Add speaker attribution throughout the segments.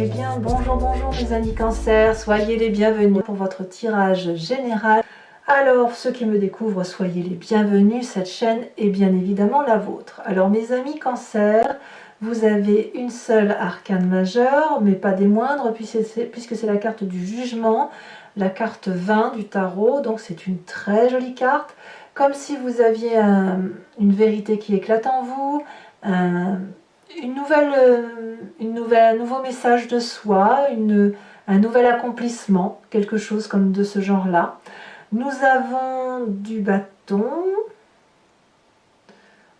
Speaker 1: Eh bien, bonjour mes amis Cancer, soyez les bienvenus pour votre tirage général. Alors, ceux qui me découvrent, soyez les bienvenus, cette chaîne est bien évidemment la vôtre. Alors mes amis Cancer, vous avez une seule arcane majeure, mais pas des moindres, puisque c'est la carte du jugement, la carte 20 du tarot, donc c'est une très jolie carte, comme si vous aviez une vérité qui éclate en vous, un nouveau message de soi, un nouvel accomplissement, quelque chose comme de ce genre-là. Nous avons du bâton,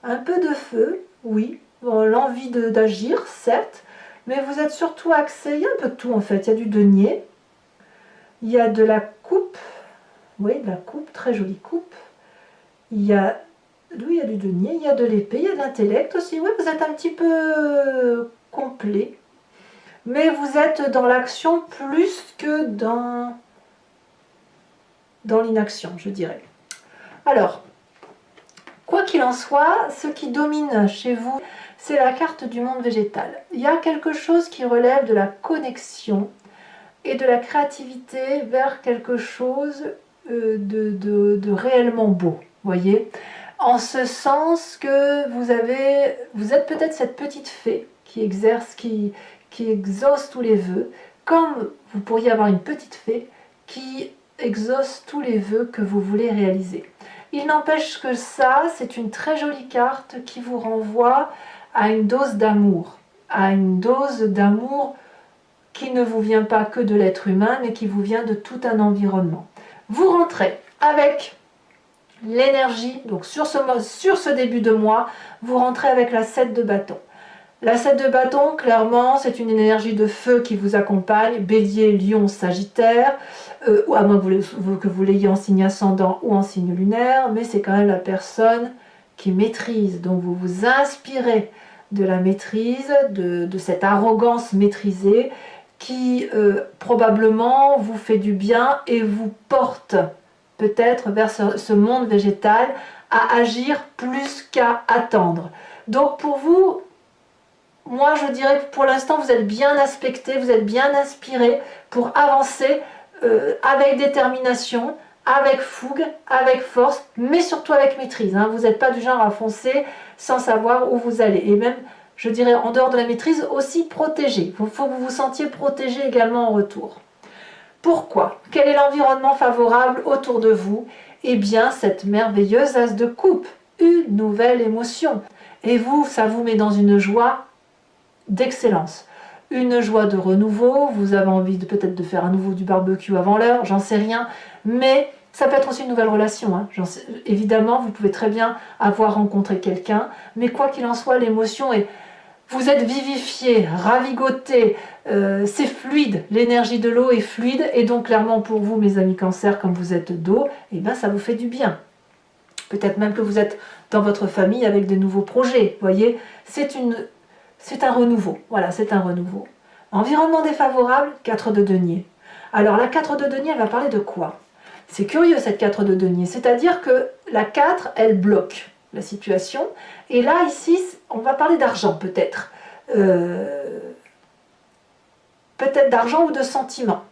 Speaker 1: un peu de feu, oui, bon, l'envie d'agir, certes, mais vous êtes surtout axé, il y a un peu de tout en fait, il y a du denier, il y a de la coupe, oui, de la coupe, très jolie coupe, il y a du denier, il y a de l'épée, il y a de l'intellect aussi, oui, vous êtes un petit peu complet, mais vous êtes dans l'action plus que dans l'inaction, je dirais. Alors, quoi qu'il en soit, ce qui domine chez vous, c'est la carte du monde végétal. Il y a quelque chose qui relève de la connexion et de la créativité vers quelque chose de réellement beau, voyez, en ce sens que vous êtes peut-être cette petite fée qui exauce tous les vœux, comme vous pourriez avoir une petite fée qui exauce tous les vœux que vous voulez réaliser. Il n'empêche que ça, c'est une très jolie carte qui vous renvoie à une dose d'amour, qui ne vous vient pas que de l'être humain, mais qui vous vient de tout un environnement. Vous rentrez avec l'énergie, donc sur ce début de mois, vous rentrez avec la 7 de bâton. La 7 de bâton, clairement, c'est une énergie de feu qui vous accompagne, Bélier, Lion, Sagittaire, ou à moins que vous l'ayez en signe ascendant ou en signe lunaire, mais c'est quand même la personne qui maîtrise. Donc vous vous inspirez de la maîtrise, de cette arrogance maîtrisée qui probablement vous fait du bien et vous porte peut-être vers ce monde végétal à agir plus qu'à attendre. Donc pour vous, moi je dirais que pour l'instant vous êtes bien aspecté, vous êtes bien inspiré pour avancer avec détermination, avec fougue, avec force, mais surtout avec maîtrise. Hein. Vous n'êtes pas du genre à foncer sans savoir où vous allez. Et même, je dirais, en dehors de la maîtrise, aussi protégé. Il faut que vous vous sentiez protégé également en retour. Pourquoi? Quel est l'environnement favorable autour de vous? Eh bien, cette merveilleuse as de coupe, une nouvelle émotion. Et vous, ça vous met dans une joie d'excellence. Une joie de renouveau, vous avez envie peut-être de faire à nouveau du barbecue avant l'heure, j'en sais rien, mais ça peut être aussi une nouvelle relation. Hein. Évidemment, vous pouvez très bien avoir rencontré quelqu'un, mais quoi qu'il en soit, l'émotion est... Vous êtes vivifié, ravigoté, c'est fluide, l'énergie de l'eau est fluide, et donc clairement pour vous, mes amis Cancer, comme vous êtes d'eau, eh bien ça vous fait du bien. Peut-être même que vous êtes dans votre famille avec de nouveaux projets, voyez, c'est un renouveau, voilà, c'est un renouveau. Environnement défavorable, 4 de denier. Alors la 4 de denier, elle va parler de quoi? C'est curieux cette 4 de denier, c'est-à-dire que la 4, elle bloque la situation. Et là, ici, on va parler d'argent peut-être. Peut-être d'argent ou de sentiment.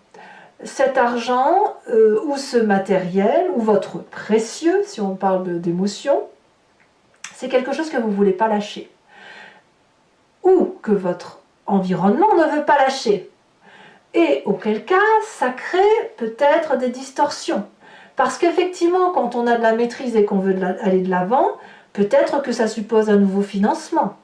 Speaker 1: Cet argent, ou ce matériel, ou votre précieux, si on parle d'émotion, c'est quelque chose que vous ne voulez pas lâcher. Ou que votre environnement ne veut pas lâcher. Et auquel cas, ça crée peut-être des distorsions. Parce qu'effectivement, quand on a de la maîtrise et qu'on veut aller de l'avant, peut-être que ça suppose un nouveau financement.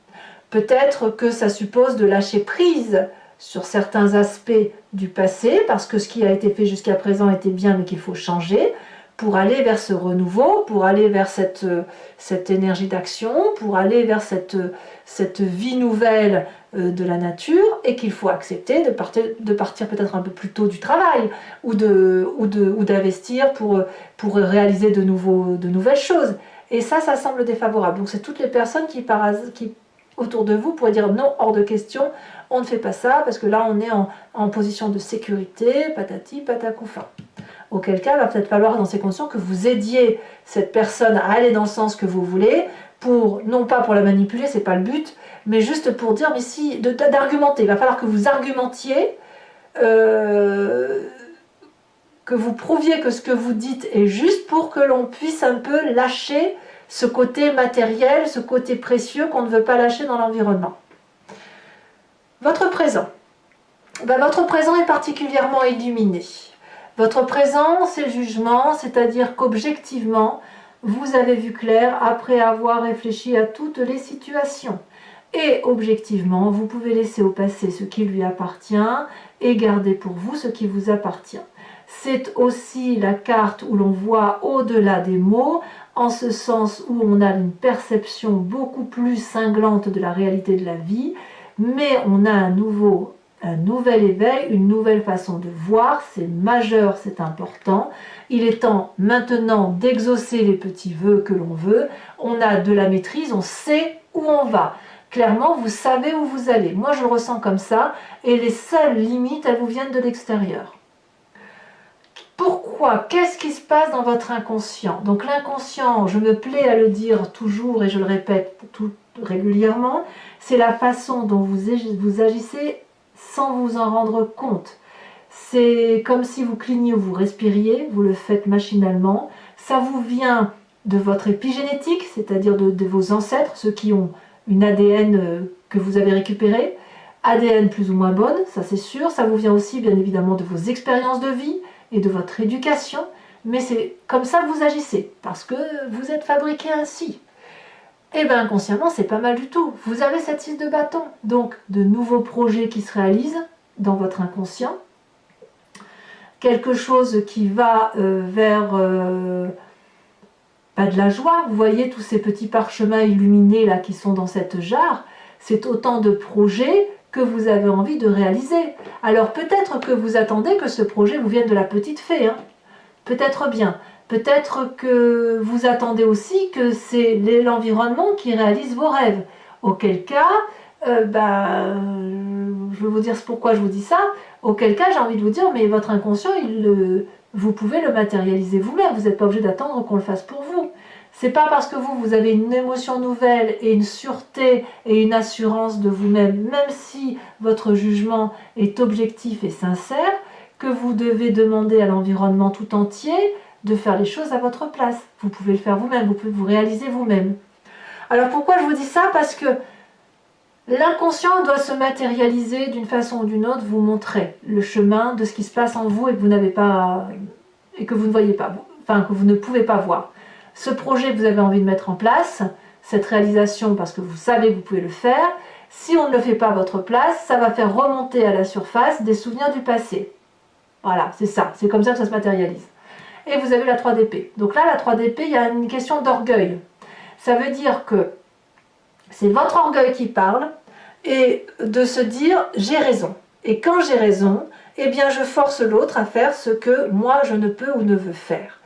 Speaker 1: Peut-être que ça suppose de lâcher prise sur certains aspects du passé, parce que ce qui a été fait jusqu'à présent était bien, mais qu'il faut changer, pour aller vers ce renouveau, pour aller vers cette énergie d'action, pour aller vers cette vie nouvelle de la nature, et qu'il faut accepter de partir peut-être un peu plus tôt du travail, ou d'investir pour réaliser de nouvelles choses. Et ça semble défavorable. Donc c'est toutes les personnes qui autour de vous pourraient dire non, hors de question, on ne fait pas ça, parce que là on est en position de sécurité, patati patacoufa. Auquel cas, il va peut-être falloir dans ces conditions que vous aidiez cette personne à aller dans le sens que vous voulez, non pas pour la manipuler, c'est pas le but, mais juste pour dire, mais si, d'argumenter. Il va falloir que vous argumentiez, que vous prouviez que ce que vous dites est juste pour que l'on puisse un peu lâcher ce côté matériel, ce côté précieux qu'on ne veut pas lâcher dans l'environnement. Votre présent. Votre présent est particulièrement illuminé. Votre présent, c'est le jugement, c'est-à-dire qu'objectivement, vous avez vu clair après avoir réfléchi à toutes les situations. Et objectivement, vous pouvez laisser au passé ce qui lui appartient et garder pour vous ce qui vous appartient. C'est aussi la carte où l'on voit au-delà des mots, en ce sens où on a une perception beaucoup plus cinglante de la réalité de la vie, mais on a un nouvel éveil, une nouvelle façon de voir, c'est majeur, c'est important. Il est temps maintenant d'exaucer les petits vœux que l'on veut. On a de la maîtrise, on sait où on va. Clairement, vous savez où vous allez. Moi, je le ressens comme ça, et les seules limites, elles vous viennent de l'extérieur. Pourquoi? Qu'est-ce qui se passe dans votre inconscient? Donc l'inconscient, je me plais à le dire toujours et je le répète tout régulièrement, c'est la façon dont vous agissez sans vous en rendre compte. C'est comme si vous cligniez ou vous respiriez, vous le faites machinalement. Ça vous vient de votre épigénétique, c'est-à-dire de vos ancêtres, ceux qui ont une ADN que vous avez récupéré, ADN plus ou moins bonne, ça c'est sûr. Ça vous vient aussi bien évidemment de vos expériences de vie et de votre éducation, mais c'est comme ça que vous agissez, parce que vous êtes fabriqué ainsi. Et bien inconsciemment, c'est pas mal du tout. Vous avez cette 6 de bâton, donc de nouveaux projets qui se réalisent dans votre inconscient, quelque chose qui va vers de la joie. Vous voyez tous ces petits parchemins illuminés là qui sont dans cette jarre, c'est autant de projets que vous avez envie de réaliser. Alors peut-être que vous attendez que ce projet vous vienne de la petite fée, hein. Peut-être bien. Peut-être que vous attendez aussi que c'est l'environnement qui réalise vos rêves. Auquel cas, je vais vous dire pourquoi je vous dis ça. Auquel cas, j'ai envie de vous dire, mais votre inconscient, vous pouvez le matérialiser vous-même. Vous n'êtes pas obligé d'attendre qu'on le fasse pour vous. C'est pas parce que vous avez une émotion nouvelle et une sûreté et une assurance de vous-même, même si votre jugement est objectif et sincère, que vous devez demander à l'environnement tout entier de faire les choses à votre place. Vous pouvez le faire vous-même, vous pouvez vous réaliser vous-même. Alors pourquoi je vous dis ça? Parce que l'inconscient doit se matérialiser d'une façon ou d'une autre, vous montrer le chemin de ce qui se passe en vous et que vous n'avez pas, et que vous ne voyez pas, enfin que vous ne pouvez pas voir. Ce projet que vous avez envie de mettre en place, cette réalisation parce que vous savez que vous pouvez le faire, si on ne le fait pas à votre place, ça va faire remonter à la surface des souvenirs du passé. Voilà, c'est ça, c'est comme ça que ça se matérialise. Et vous avez la 3 d'épée. Donc là, la 3 d'épée, il y a une question d'orgueil. Ça veut dire que c'est votre orgueil qui parle et de se dire « j'ai raison ». Et quand j'ai raison, eh bien je force l'autre à faire ce que moi je ne peux ou ne veux faire.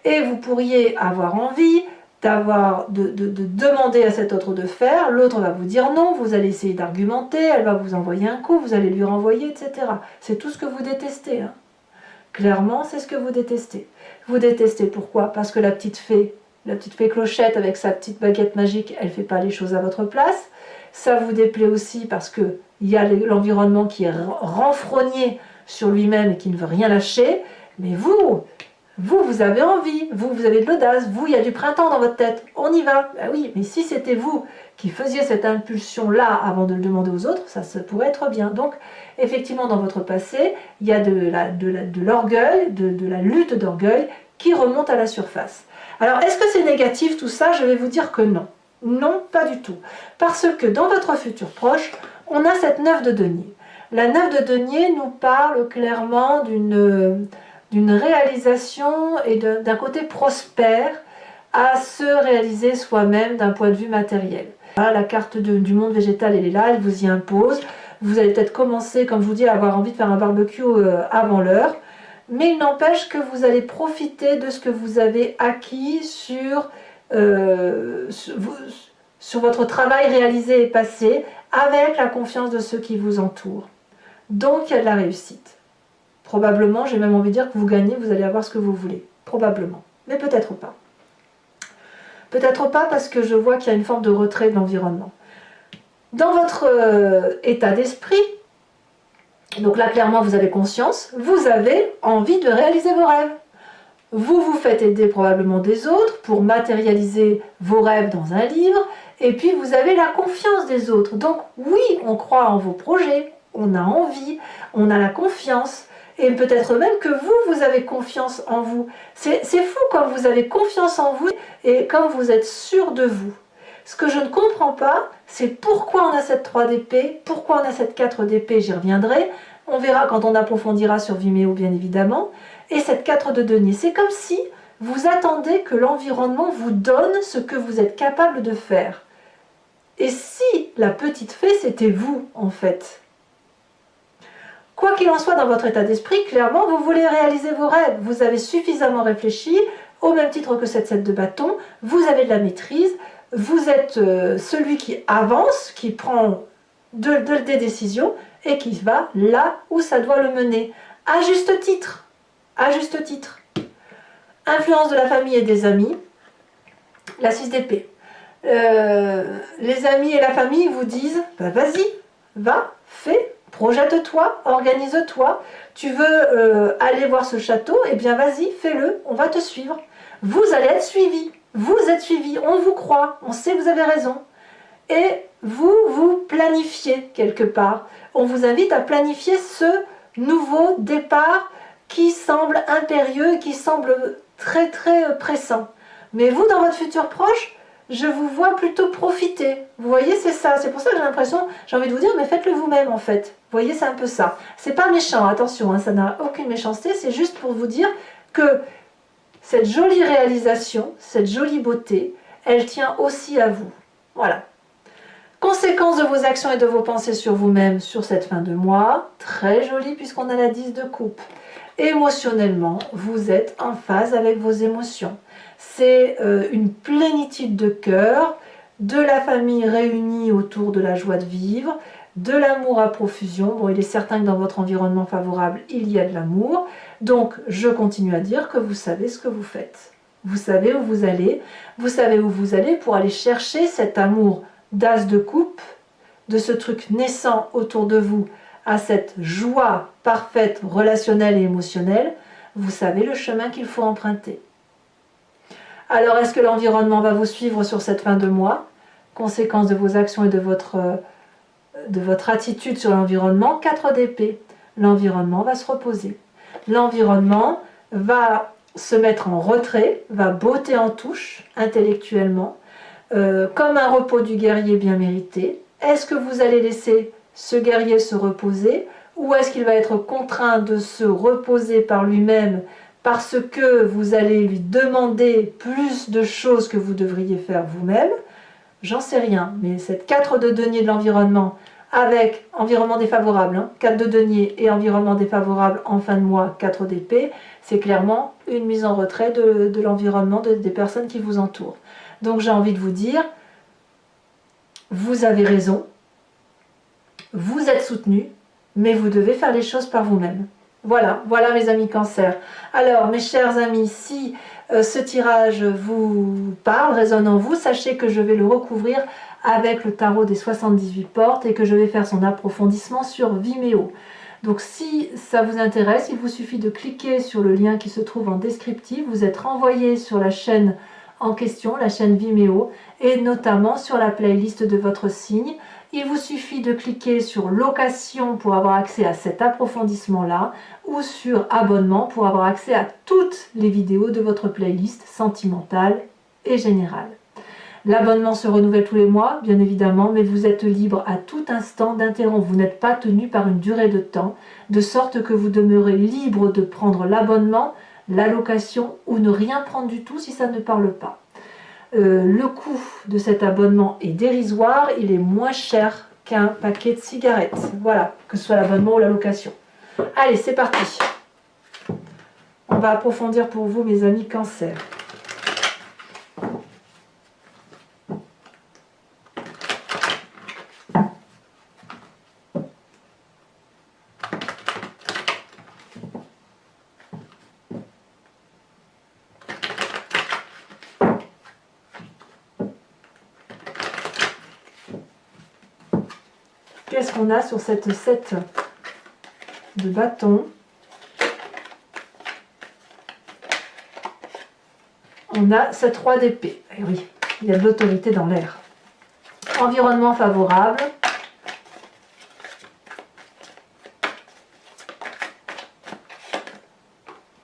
Speaker 1: Et vous pourriez avoir envie de demander à cet autre de faire, l'autre va vous dire non, vous allez essayer d'argumenter, elle va vous envoyer un coup, vous allez lui renvoyer, etc. C'est tout ce que vous détestez, hein. Clairement, c'est ce que vous détestez. Vous détestez pourquoi? Parce que la petite fée Clochette avec sa petite baguette magique, elle ne fait pas les choses à votre place. Ça vous déplaît aussi parce qu'il y a l'environnement qui est renfrogné sur lui-même et qui ne veut rien lâcher. Mais vous avez envie, vous avez de l'audace, il y a du printemps dans votre tête, on y va. Ben oui, mais si c'était vous qui faisiez cette impulsion-là avant de le demander aux autres, ça pourrait être bien. Donc, effectivement, dans votre passé, il y a de l'orgueil, de la lutte d'orgueil qui remonte à la surface. Alors, est-ce que c'est négatif tout ça? Je vais vous dire que non. Non, pas du tout. Parce que dans votre futur proche, on a cette 9 de denier. La 9 de denier nous parle clairement d'une réalisation et d'un côté prospère à se réaliser soi-même d'un point de vue matériel. La carte du monde végétal, elle est là, elle vous y impose. Vous allez peut-être commencer, comme je vous dis, à avoir envie de faire un barbecue avant l'heure. Mais il n'empêche que vous allez profiter de ce que vous avez acquis sur votre travail réalisé et passé, avec la confiance de ceux qui vous entourent. Donc il y a de la réussite. Probablement, j'ai même envie de dire que vous gagnez, vous allez avoir ce que vous voulez. Probablement. Mais peut-être pas. Peut-être pas parce que je vois qu'il y a une forme de retrait de l'environnement. Dans votre état d'esprit, donc là clairement vous avez conscience, vous avez envie de réaliser vos rêves. Vous vous faites aider probablement des autres pour matérialiser vos rêves dans un livre, et puis vous avez la confiance des autres. Donc oui, on croit en vos projets, on a envie, on a la confiance, et peut-être même que vous avez confiance en vous. C'est fou quand vous avez confiance en vous et quand vous êtes sûr de vous. Ce que je ne comprends pas, c'est pourquoi on a cette 3 d'épée, pourquoi on a cette 4 d'épée, j'y reviendrai. On verra quand on approfondira sur Vimeo, bien évidemment. Et cette 4 de denier, c'est comme si vous attendez que l'environnement vous donne ce que vous êtes capable de faire. Et si la petite fée, c'était vous, en fait? Quoi qu'il en soit, dans votre état d'esprit, clairement, vous voulez réaliser vos rêves. Vous avez suffisamment réfléchi, au même titre que cette 7 de bâton, vous avez de la maîtrise, vous êtes celui qui avance, qui prend des décisions et qui va là où ça doit le mener. À juste titre. À juste titre. Influence de la famille et des amis. La 6 d'épée. Les amis et la famille vous disent bah, vas-y, va, fais, projette-toi, organise-toi. Tu veux aller voir ce château, eh bien vas-y, fais-le, on va te suivre. Vous allez être suivi. Vous êtes suivi, on vous croit, on sait que vous avez raison. Et vous planifiez quelque part. On vous invite à planifier ce nouveau départ qui semble impérieux, qui semble très très pressant. Mais vous, dans votre futur proche, je vous vois plutôt profiter. Vous voyez, c'est ça. C'est pour ça que j'ai l'impression, j'ai envie de vous dire, mais faites-le vous-même en fait. Vous voyez, c'est un peu ça. C'est pas méchant, attention, hein, ça n'a aucune méchanceté, c'est juste pour vous dire que cette jolie réalisation, cette jolie beauté, elle tient aussi à vous. Voilà. Conséquences de vos actions et de vos pensées sur vous-même sur cette fin de mois. Très jolie puisqu'on a la 10 de coupe. Émotionnellement, vous êtes en phase avec vos émotions. C'est une plénitude de cœur, de la famille réunie autour de la joie de vivre, de l'amour à profusion. Bon, il est certain que dans votre environnement favorable, il y a de l'amour. Donc, je continue à dire que vous savez ce que vous faites. Vous savez où vous allez pour aller chercher cet amour d'as de coupe, de ce truc naissant autour de vous, à cette joie parfaite, relationnelle et émotionnelle. Vous savez le chemin qu'il faut emprunter. Alors, est-ce que l'environnement va vous suivre sur cette fin de mois? Conséquence de vos actions et de votre attitude sur l'environnement, 4 d'épée. L'environnement va se reposer. L'environnement va se mettre en retrait, va botter en touche intellectuellement, comme un repos du guerrier bien mérité. Est-ce que vous allez laisser ce guerrier se reposer ou est-ce qu'il va être contraint de se reposer par lui-même parce que vous allez lui demander plus de choses que vous devriez faire vous-même? J'en sais rien, mais cette 4 de denier de l'environnement avec environnement défavorable, hein, 4 de denier et environnement défavorable en fin de mois, 4 d'épée, c'est clairement une mise en retrait de l'environnement des personnes qui vous entourent. Donc j'ai envie de vous dire, vous avez raison, vous êtes soutenu, mais vous devez faire les choses par vous-même. Voilà, voilà mes amis Cancer. Alors mes chers amis, si ce tirage vous parle, résonne en vous, sachez que je vais le recouvrir avec le tarot des 78 portes et que je vais faire son approfondissement sur Vimeo. Donc si ça vous intéresse, il vous suffit de cliquer sur le lien qui se trouve en descriptif, vous êtes renvoyé sur la chaîne en question, la chaîne Vimeo, et notamment sur la playlist de votre signe. Il vous suffit de cliquer sur location pour avoir accès à cet approfondissement-là ou sur abonnement pour avoir accès à toutes les vidéos de votre playlist sentimentale et générale. L'abonnement se renouvelle tous les mois, bien évidemment, mais vous êtes libre à tout instant d'interrompre. Vous n'êtes pas tenu par une durée de temps, de sorte que vous demeurez libre de prendre l'abonnement, la location ou ne rien prendre du tout si ça ne parle pas. Le coût de cet abonnement est dérisoire, il est moins cher qu'un paquet de cigarettes. Voilà, que ce soit l'abonnement ou la location. Allez, c'est parti. On va approfondir pour vous, mes amis Cancer. qu'est-ce qu'on a sur cette 7 de bâton? On a cette 3 d'épée. Et oui, il y a de l'autorité dans l'air. Environnement favorable.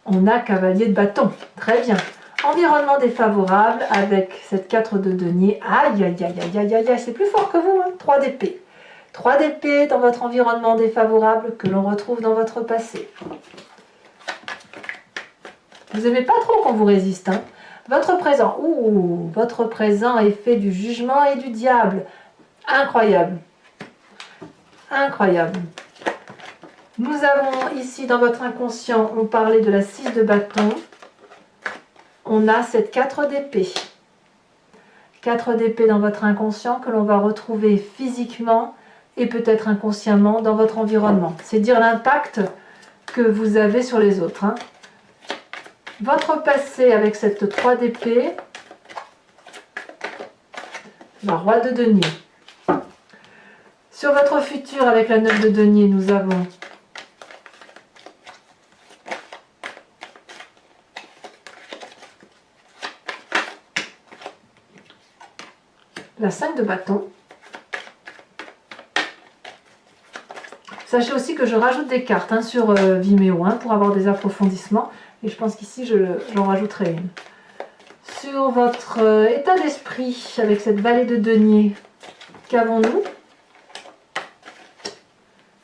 Speaker 1: On a cavalier de bâton. Très bien. Environnement défavorable avec cette 4 de denier. Aïe, aïe, aïe, aïe, aïe, aïe, c'est plus fort que vous, hein. 3 d'épée. 3 d'épée dans votre environnement défavorable que l'on retrouve dans votre passé. Vous n'aimez pas trop qu'on vous résiste, hein. Votre présent, votre présent est fait du jugement et du diable. Incroyable. Incroyable. Nous avons ici dans votre inconscient, on parlait de la 6 de bâton. On a cette 4 d'épée. 4 d'épée dans votre inconscient que l'on va retrouver physiquement et peut-être inconsciemment dans votre environnement. C'est dire l'impact que vous avez sur les autres, hein. Votre passé avec cette 3 d'épée, la roi de denier. Sur votre futur avec la 9 de denier, nous avons la 5 de bâton. Sachez aussi que je rajoute des cartes, hein, sur Vimeo, hein, pour avoir des approfondissements. Et je pense qu'ici, j'en rajouterai une. Sur votre état d'esprit, avec cette vallée de denier, qu'avons-nous?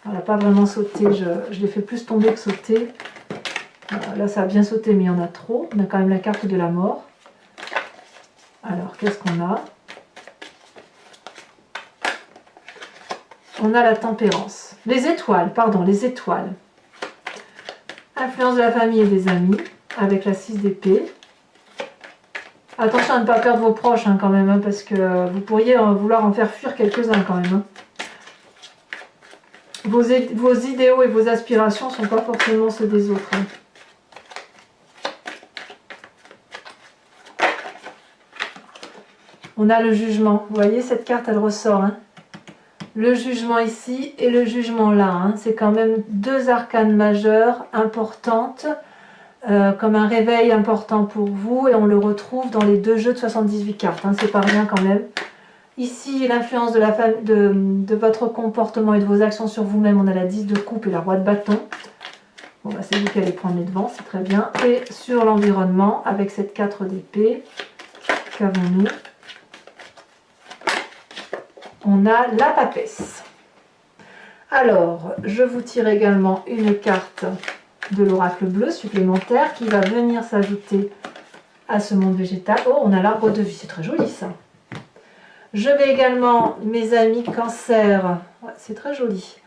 Speaker 1: Elle n'a pas vraiment sauté, je l'ai fait plus tomber que sauter. Là, ça a bien sauté, mais il y en a trop. On a quand même la carte de la mort. Alors, qu'est-ce qu'on a? On a la tempérance. Les étoiles, pardon, les étoiles. Influence de la famille et des amis, avec la 6 d'épée. Attention à ne pas perdre vos proches, hein, quand même, hein, parce que vous pourriez vouloir en faire fuir quelques-uns quand même, hein. Vos idéaux et vos aspirations ne sont pas forcément ceux des autres, hein. On a le jugement. Vous voyez, cette carte, elle ressort, hein. Le jugement ici et le jugement là, hein. C'est quand même deux arcanes majeures importantes, comme un réveil important pour vous, et on le retrouve dans les deux jeux de 78 cartes, hein. C'est pas rien quand même. Ici, l'influence de votre comportement et de vos actions sur vous-même, on a la 10 de coupe et la roi de bâton. Bon, bah, c'est vous qui allez prendre les devants, c'est très bien. Et sur l'environnement, avec cette 4 d'épée, qu'avons-nous? On a la papesse. Alors, je vous tire également une carte de l'oracle bleu supplémentaire qui va venir s'ajouter à ce monde végétal. Oh, on a l'arbre de vie, c'est très joli ça. Je vais également, mes amis cancer, ouais, c'est très joli.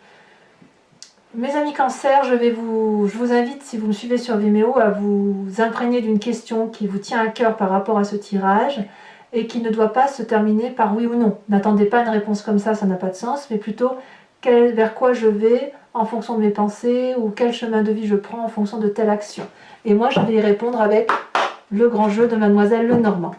Speaker 1: Mes amis cancer, je vous invite, si vous me suivez sur Vimeo, à vous imprégner d'une question qui vous tient à cœur par rapport à ce tirage et qui ne doit pas se terminer par oui ou non. N'attendez pas une réponse comme ça n'a pas de sens, mais plutôt vers quoi je vais en fonction de mes pensées ou quel chemin de vie je prends en fonction de telle action. Et moi, je vais y répondre avec le grand jeu de Mademoiselle Lenormand.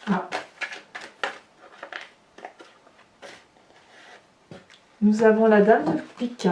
Speaker 1: Ah. Nous avons la dame de pique.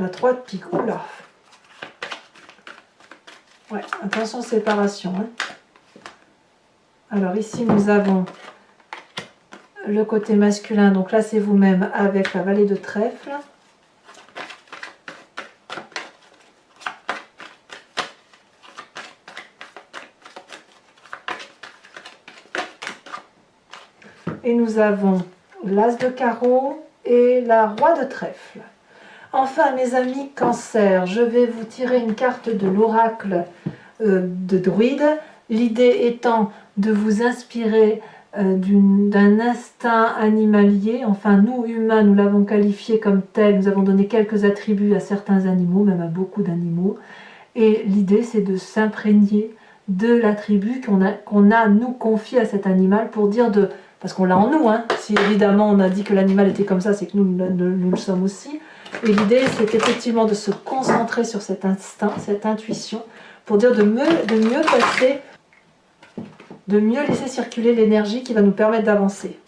Speaker 1: La 3 de pique. Oula. Ouais, attention séparation. Hein. Alors ici, nous avons le côté masculin. Donc là, c'est vous-même avec la vallée de trèfle. Et nous avons l'as de carreau et la roi de trèfle. Enfin, mes amis Cancer, je vais vous tirer une carte de l'oracle de druide. L'idée étant de vous inspirer d'un instinct animalier. Enfin, nous, humains, nous l'avons qualifié comme tel. Nous avons donné quelques attributs à certains animaux, même à beaucoup d'animaux. Et l'idée, c'est de s'imprégner de l'attribut qu'on a, nous, confié à cet animal pour dire de... Parce qu'on l'a en nous, hein. Si évidemment on a dit que l'animal était comme ça, c'est que nous le sommes aussi. Et l'idée, c'est effectivement de se concentrer sur cet instinct, cette intuition, pour dire de mieux passer, de mieux laisser circuler l'énergie qui va nous permettre d'avancer.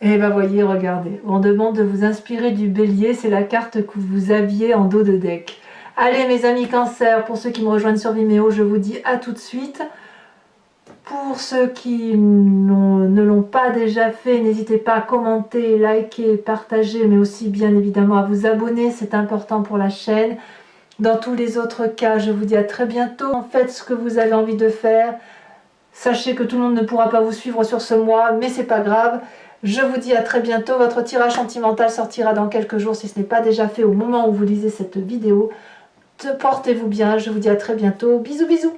Speaker 1: Et bien voyez, regardez, on demande de vous inspirer du bélier, c'est la carte que vous aviez en dos de deck. Allez mes amis Cancer, pour ceux qui me rejoignent sur Vimeo, je vous dis à tout de suite. Pour ceux qui ne l'ont pas déjà fait, n'hésitez pas à commenter, liker, partager, mais aussi bien évidemment à vous abonner, c'est important pour la chaîne. Dans tous les autres cas, je vous dis à très bientôt. Faites ce que vous avez envie de faire. Sachez que tout le monde ne pourra pas vous suivre sur ce mois, mais c'est pas grave. Je vous dis à très bientôt. Votre tirage sentimental sortira dans quelques jours si ce n'est pas déjà fait au moment où vous lisez cette vidéo. Portez-vous bien. Je vous dis à très bientôt. Bisous bisous.